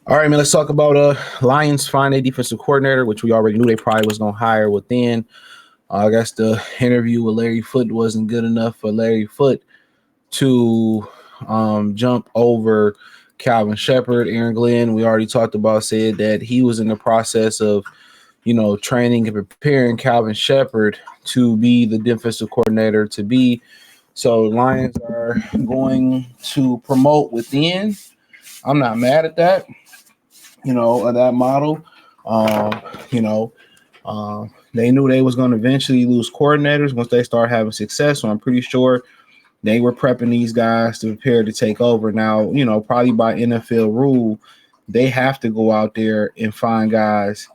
All right, man. Let's talk about Lions find a defensive coordinator, which we already knew they probably was gonna hire within. I guess the interview with Larry Foote wasn't good enough for Larry Foote to jump over Calvin Sheppard. Aaron Glenn, we already talked about, said that he was in the process of, training and preparing Calvin Sheppard to be the defensive coordinator to be. So Lions are going to promote within. I'm not mad at that, of that model. Um, you know, they knew they was going to eventually lose coordinators once they start having success. So I'm pretty sure they were prepping these guys to prepare to take over. Now, probably by NFL rule, they have to go out there and find guys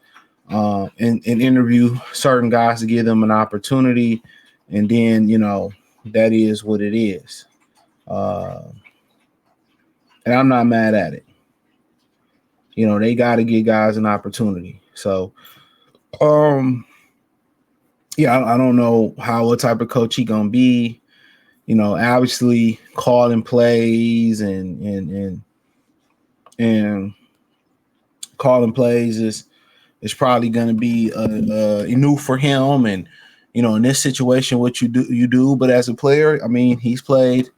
and interview certain guys to give them an opportunity. And then, that is what it is. Uh, and I'm not mad at it. They got to give guys an opportunity. So, yeah, I don't know what type of coach he gonna be. Obviously calling plays and calling plays is probably gonna be new for him. And in this situation, what you do. But as a player, I mean, he's played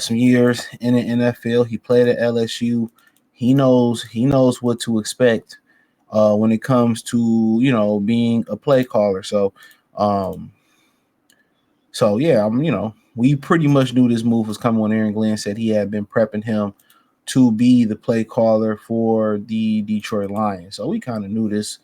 some years in the NFL. He played at LSU. He knows what to expect when it comes to being a play caller. So yeah, we pretty much knew this move was coming when Aaron Glenn said he had been prepping him to be the play caller for the Detroit Lions. So we kind of knew this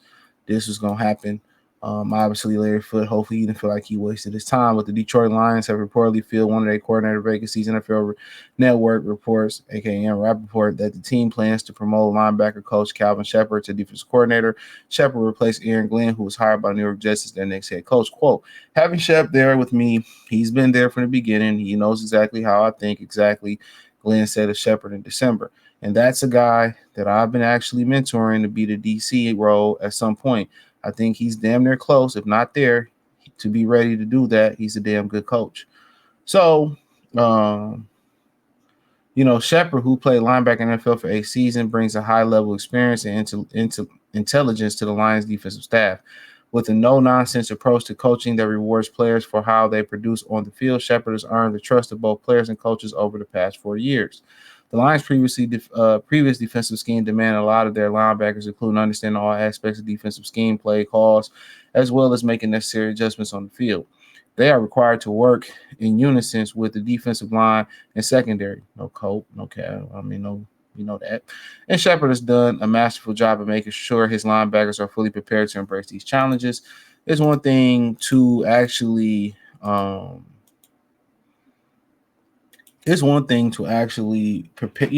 was gonna happen. Obviously, Larry Foote, hopefully he didn't feel like he wasted his time. But the Detroit Lions have reportedly filled one of their coordinator vacancies. NFL Network reports, aka Rappaport, that the team plans to promote linebacker coach Calvin Sheppard to defensive coordinator. Sheppard replaced Aaron Glenn, who was hired by New York Jets as their next head coach. Quote, having Shep there with me, he's been there from the beginning. He knows exactly how I think, exactly, Glenn said of Sheppard in December. And that's a guy that I've been actually mentoring to be the DC role at some point. I think he's damn near close, if not there, to be ready to do that. He's a damn good coach. So, Sheppard, who played linebacker in the NFL for 8 seasons, brings a high level experience and intelligence to the Lions defensive staff. With a no-nonsense approach to coaching that rewards players for how they produce on the field, Sheppard has earned the trust of both players and coaches over the past 4 years. The Lions' previous defensive scheme demanded a lot of their linebackers, including understanding all aspects of defensive scheme, play calls, as well as making necessary adjustments on the field. They are required to work in unison with the defensive line and secondary. No Cope, no Cal. No, you know that. And Sheppard has done a masterful job of making sure his linebackers are fully prepared to embrace these challenges. It's one thing to actually prepare,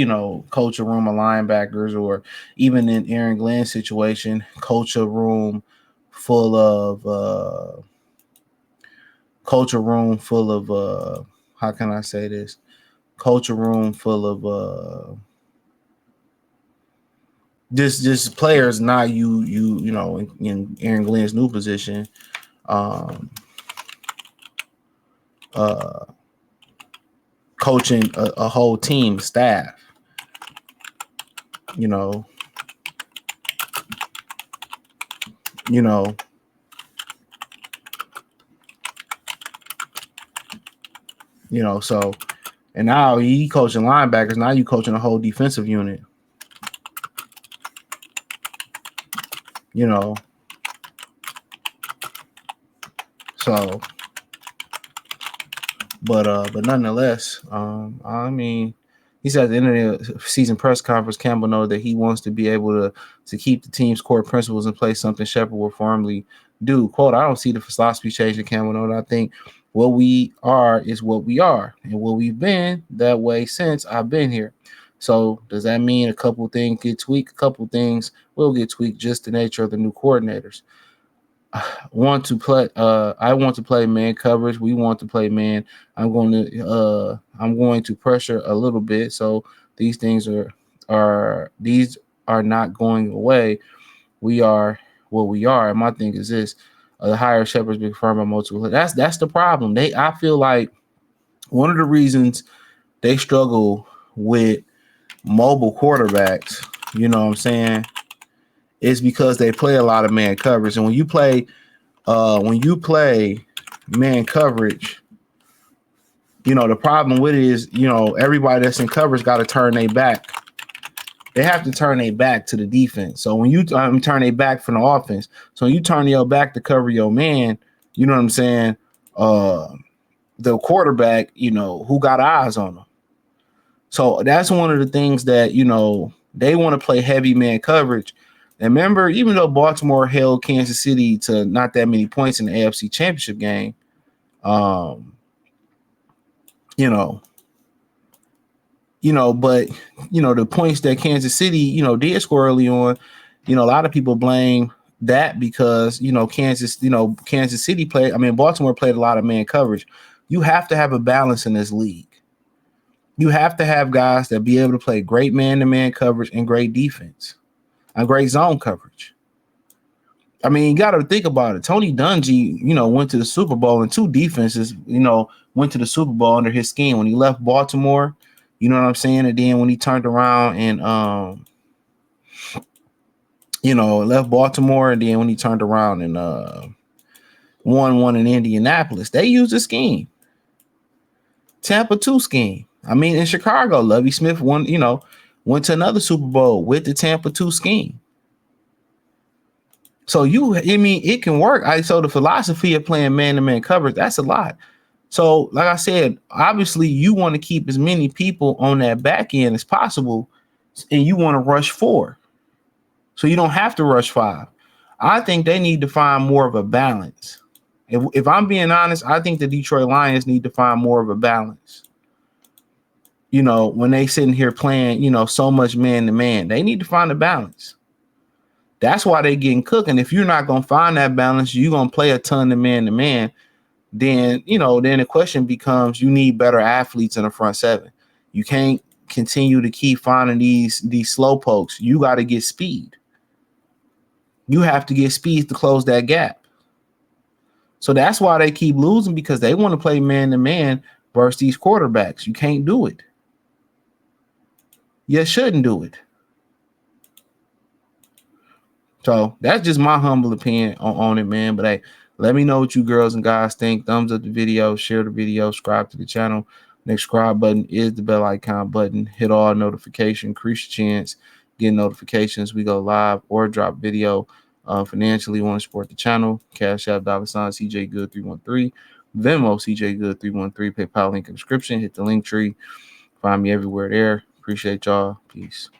coach a room of linebackers, or even in Aaron Glenn's situation, coach a room full of how can I say this? Coach a room full of just players, not in Aaron Glenn's new position. Coaching a whole team staff, you know, so, and now he coaching linebackers. Now you coaching a whole defensive unit, so, but nonetheless, I mean, he said at the end of the season press conference, Campbell noted that he wants to be able to keep the team's core principles in place, something Sheppard will formally do. Quote, I don't see the philosophy changing, Campbell noted. I think what we are is what we are, and what we've been that way since I've been here. So does that mean a couple of things get tweaked? A couple of things will get tweaked, just the nature of the new coordinators. I want to play man coverage. We want to play man. I'm going to pressure a little bit. So these things are not going away. We are what we are. And my thing is this: the higher Sheppard's been confirmed by multiple. That's the problem. I feel like one of the reasons they struggle with mobile quarterbacks You know what I'm saying? It's because they play a lot of man coverage. And when you play man coverage, you know, the problem with it is, you know, everybody that's in coverage got to turn their back. They have to turn their back to the defense. So when you turn their back from the offense, so you turn your back to cover your man, you know what I'm saying? The quarterback, you know, who got eyes on them. So that's one of the things that, you know, they want to play heavy man coverage. And remember, even though Baltimore held Kansas City to not that many points in the AFC Championship game, you know, but the points that Kansas City, did score early on, a lot of people blame that because Kansas City Baltimore played a lot of man coverage. You have to have a balance in this league. You have to have guys that be able to play great man-to-man coverage and great defense and great zone coverage. I mean, you got to think about it. Tony Dungy, went to the Super Bowl, and two defenses, went to the Super Bowl under his scheme. When he left Baltimore, you know what I'm saying? And then when he turned around and, left Baltimore, and then when he turned around and won one in Indianapolis, they used a scheme. Tampa 2 scheme. I mean, in Chicago, Lovie Smith went to another Super Bowl with the Tampa 2 scheme. So it can work. So the philosophy of playing man-to-man coverage, that's a lot. So like I said, obviously you want to keep as many people on that back end as possible, and you want to rush 4. So you don't have to rush 5. I think they need to find more of a balance. If I'm being honest, I think the Detroit Lions need to find more of a balance. When they sitting here playing, so much man-to-man, they need to find a balance. That's why they getting cooked. And if you're not going to find that balance, you're going to play a ton of man-to-man, then the question becomes, you need better athletes in the front 7. You can't continue to keep finding these slow pokes. You got to get speed. You have to get speed to close that gap. So that's why they keep losing, because they want to play man-to-man versus these quarterbacks. You can't do it. You shouldn't do it. So that's just my humble opinion on it, man. But hey, let me know what you girls and guys think. Thumbs up the video, share the video, subscribe to the channel. Next subscribe button is the bell icon button. Hit all notifications, increase your chance, get notifications. We go live or drop video. Financially, want to support the channel. Cash App, $ CJ Good 313. Venmo, CJ Good 313. PayPal link in the description. Hit the link tree. Find me everywhere there. Appreciate y'all. Peace.